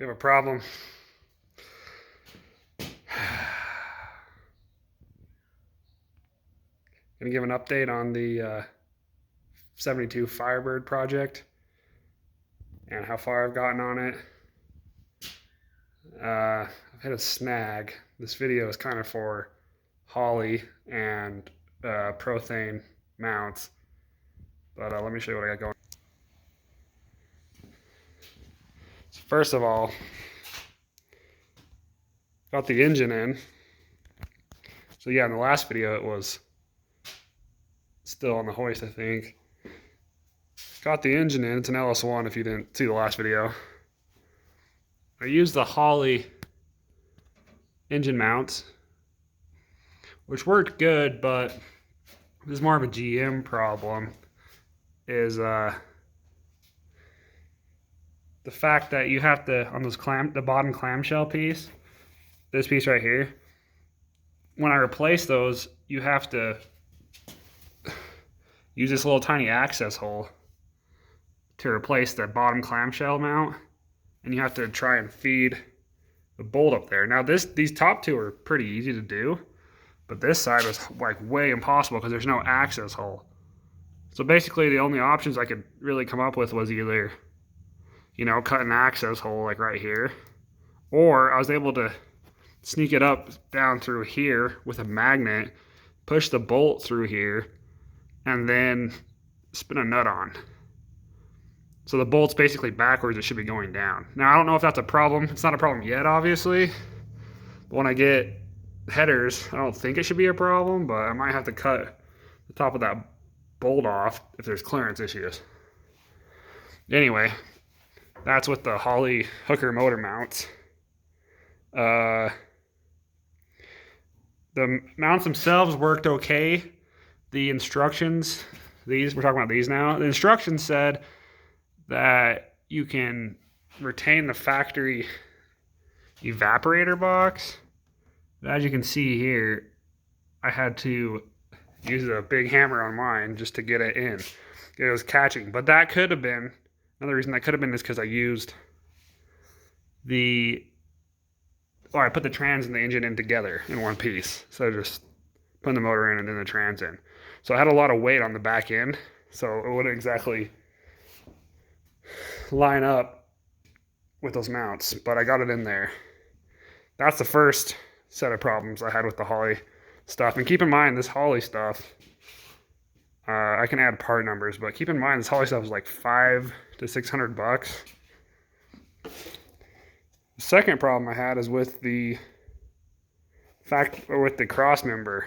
We have a problem. Gonna give an update on the 72 Firebird project and how far I've gotten on it. I've hit a snag. This video is kind of for Holley and Prothane mounts, but let me show you what I got going. So first of all, got the engine in. So yeah, in the last video it was still on the hoist, I think. Got the engine in. It's an LS1 if you didn't see the last video. I used the Holley engine mounts, which worked good, but this is more of a GM problem, is the fact that you have to, on those the bottom clamshell piece, this piece right here, when I replace those, you have to use this little tiny access hole to replace the bottom clamshell mount, and you have to try and feed the bolt up there. Now these top two are pretty easy to do, but this side was like way impossible because there's no access hole. So basically the only options I could really come up with was either, you know, cut an access hole like right here, or I was able to sneak it up down through here with a magnet, push the bolt through here, and then spin a nut on. So the bolt's basically backwards, it should be going down. Now I don't know if that's a problem. It's not a problem yet, obviously. But when I get headers, I don't think it should be a problem, but I might have to cut the top of that bolt off if there's clearance issues. Anyway, that's with the Holley hooker motor mounts. The mounts themselves worked okay. The instructions, we're talking about these now. The instructions said that you can retain the factory evaporator box. But as you can see here, I had to use a big hammer on mine just to get it in. It was catching, but that could have been, another reason that could have been is because I used I put the trans and the engine in together in one piece. So just putting the motor in and then the trans in. So I had a lot of weight on the back end, so it wouldn't exactly line up with those mounts, but I got it in there. That's the first set of problems I had with the Holley stuff. And keep in mind, this Holley stuff, I can add part numbers, but keep in mind this Holley stuff is like $500 to $600. The second problem I had is with the crossmember.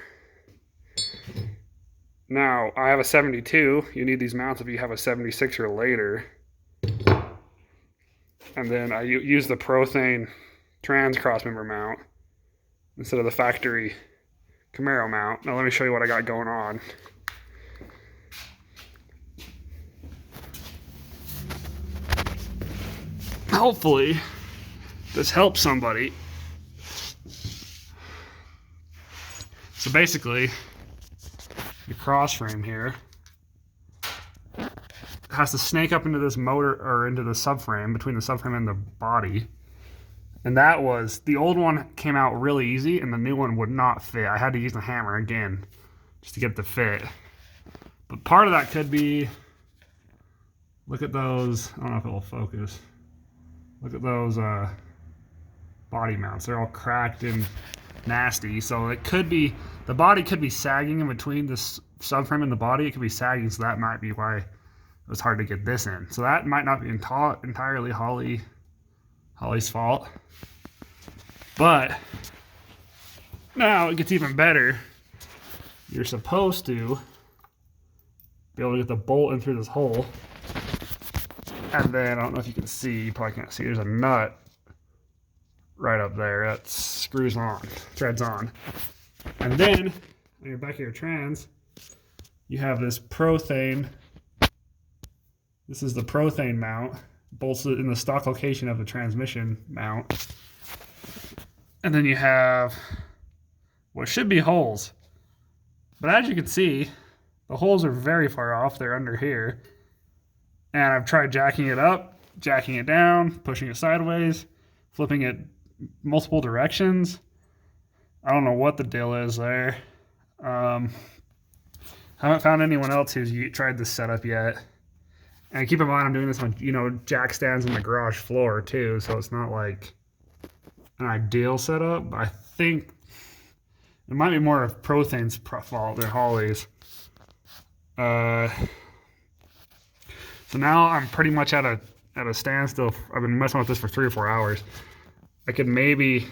Now, I have a 72. You need these mounts if you have a 76 or later. And then I use the Prothane trans crossmember mount instead of the factory Camaro mount. Now let me show you what I got going on. Hopefully this helps somebody. So basically, the cross frame here has to snake up into this motor, or into the subframe, between the subframe and the body. And that was, the old one came out really easy and the new one would not fit. I had to use the hammer again just to get it to fit. But part of that could be, look at those, I don't know if it will focus. Look at those body mounts. They're all cracked and nasty. So it could be, the body could be sagging in between this subframe and the body. It could be sagging, so that might be why it was hard to get this in. So that might not be entirely Holley's fault. But now it gets even better. You're supposed to be able to get the bolt in through this hole. And then, I don't know if you can see, you probably can't see, there's a nut right up there that screws on, threads on. And then, on your back of your trans, you have this Prothane. This is the Prothane mount, bolted in the stock location of the transmission mount. And then you have what should be holes. But as you can see, the holes are very far off. They're under here. And I've tried jacking it up, jacking it down, pushing it sideways. flipping it multiple directions. I don't know what the deal is there. Haven't found anyone else who's tried this setup yet. And keep in mind, I'm doing this on, jack stands on the garage floor too, so it's not like an ideal setup. But I think it might be more of Prothane's fault than Holley's. So now I'm pretty much at a standstill. I've been messing with this for 3 or 4 hours. I could maybe,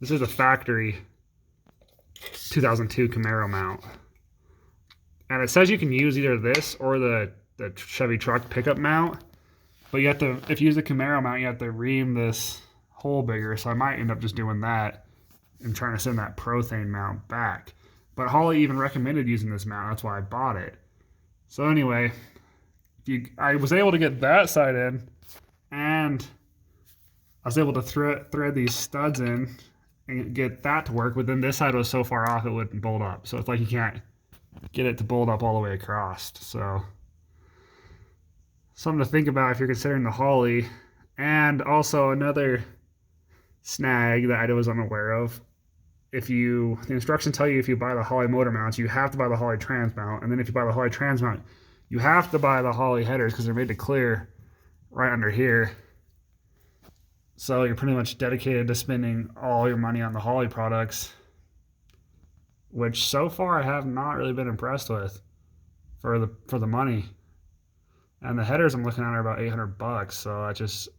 this is a factory 2002 Camaro mount. And it says you can use either this or the Chevy truck pickup mount. But you have to, if you use the Camaro mount, you have to ream this hole bigger. So I might end up just doing that and trying to send that Prothane mount back. But Holley even recommended using this mount. That's why I bought it. So anyway, I was able to get that side in, and I was able to thread these studs in and get that to work. But then this side was so far off it wouldn't bolt up. So it's like you can't get it to bolt up all the way across. So something to think about if you're considering the Holley. And also another snag that I was unaware of. The instructions tell you if you buy the Holley motor mounts, you have to buy the Holley trans mount. And then if you buy the Holley trans mount, you have to buy the Holley headers because they're made to clear right under here. So you're pretty much dedicated to spending all your money on the Holley products, which so far I have not really been impressed with for the money. And the headers I'm looking at are about $800, so that just,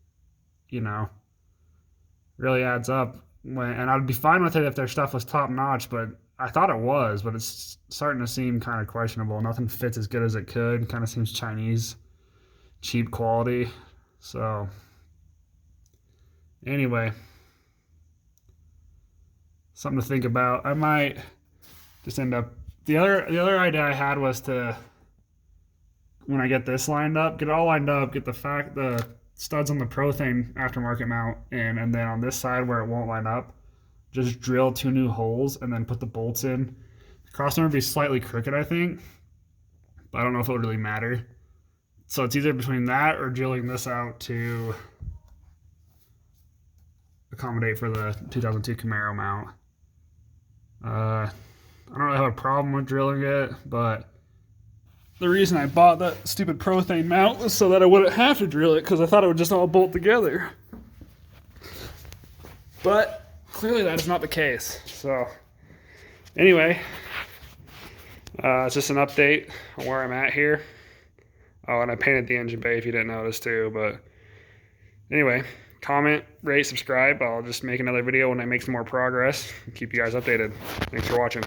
really adds up. And I'd be fine with it if their stuff was top notch, but I thought it was, but it's starting to seem kind of questionable. Nothing fits as good as it could. Kind of seems Chinese, cheap quality. So anyway, something to think about. I might just end up, the other idea I had was to, when I get this lined up, get it all lined up, get the studs on the Prothane aftermarket mount in, and then on this side where it won't line up, just drill 2 new holes and then put the bolts in. The crossmember would be slightly crooked, I think, but I don't know if it would really matter. So it's either between that or drilling this out to accommodate for the 2002 Camaro mount. I don't really have a problem with drilling it, but the reason I bought that stupid Prothane mount was so that I wouldn't have to drill it, because I thought it would just all bolt together. But clearly that is not the case. So anyway, it's just an update on where I'm at here. Oh, and I painted the engine bay if you didn't notice too. But anyway, comment, rate, subscribe. I'll just make another video when I make some more progress and keep you guys updated. Thanks for watching.